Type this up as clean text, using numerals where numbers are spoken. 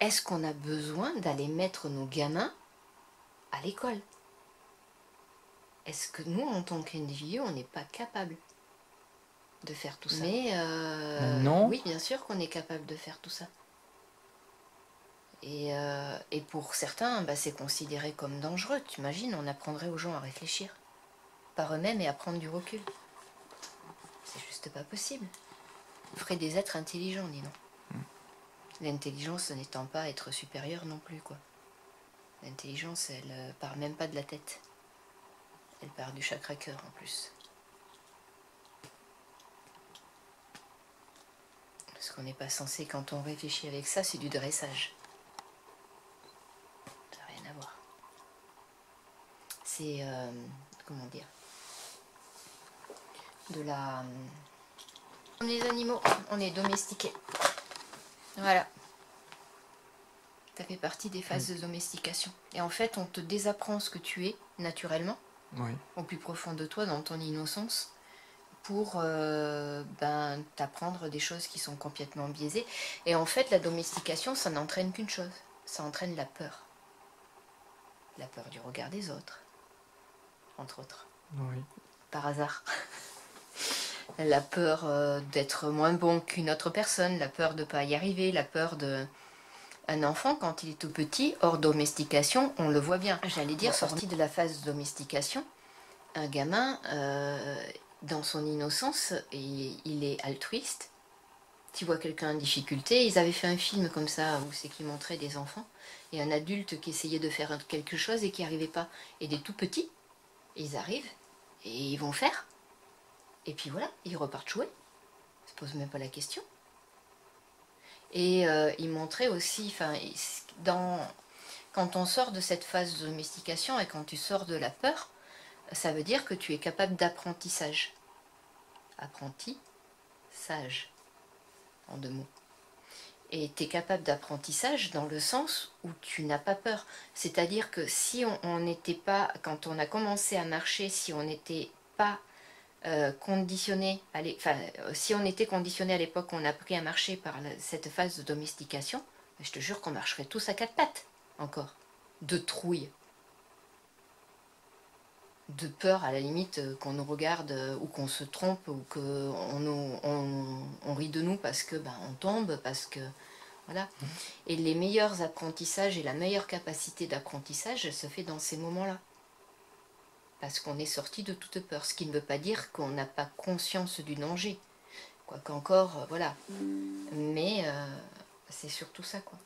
est-ce qu'on a besoin d'aller mettre nos gamins à l'école? Est-ce que nous, en tant qu'individu, on n'est pas capable de faire tout ça? Mais non. oui, bien sûr qu'on est capable de faire tout ça. Et pour certains, bah, c'est considéré comme dangereux. Tu imagines, on apprendrait aux gens à réfléchir par eux-mêmes et à prendre du recul. C'est juste pas possible. On ferait des êtres intelligents, dis donc. L'intelligence n'étant pas être supérieur non plus, quoi. L'intelligence, elle part même pas de la tête. Elle part du chakra-cœur en plus. Parce qu'on n'est pas censé, quand on réfléchit avec ça, c'est du dressage. Ça n'a rien à voir. C'est, comment dire, de la... Comme les animaux, on est domestiqués. Voilà. Ça fait partie des phases de domestication. Et en fait, on te désapprend ce que tu es, naturellement, au plus profond de toi, dans ton innocence, pour t'apprendre des choses qui sont complètement biaisées. Et en fait, la domestication, ça n'entraîne qu'une chose. Ça entraîne la peur. La peur du regard des autres, entre autres. Oui. Par hasard. La peur d'être moins bon qu'une autre personne, la peur de ne pas y arriver, la peur de... Un enfant, quand il est tout petit, hors domestication, on le voit bien. J'allais dire, sorti de la phase de domestication, un gamin, dans son innocence, il est altruiste. Tu vois quelqu'un en difficulté, ils avaient fait un film comme ça, où c'est qu'ils montraient des enfants, et un adulte qui essayait de faire quelque chose et qui n'y arrivait pas. Et des tout petits, ils arrivent, et ils vont faire. Et puis voilà, ils repartent jouer. Ils ne se posent même pas la question. Et il montrait aussi, quand on sort de cette phase de domestication et quand tu sors de la peur, ça veut dire que tu es capable d'apprentissage. Apprenti-sage, en 2 mots. Et tu es capable d'apprentissage dans le sens où tu n'as pas peur. C'est-à-dire que si on n'était pas, quand on a commencé à marcher, si on n'était pas conditionné, si on était conditionné à l'époque où on a appris à marcher par cette phase de domestication, je te jure qu'on marcherait tous à 4 pattes, encore. De trouille. De peur, à la limite, qu'on nous regarde ou qu'on se trompe ou qu'on rit de nous parce que on tombe, parce que... Voilà. Et les meilleurs apprentissages et la meilleure capacité d'apprentissage, elle se fait dans ces moments-là. Parce qu'on est sorti de toute peur, ce qui ne veut pas dire qu'on n'a pas conscience du danger. Quoique encore, voilà. Mais c'est surtout ça, quoi.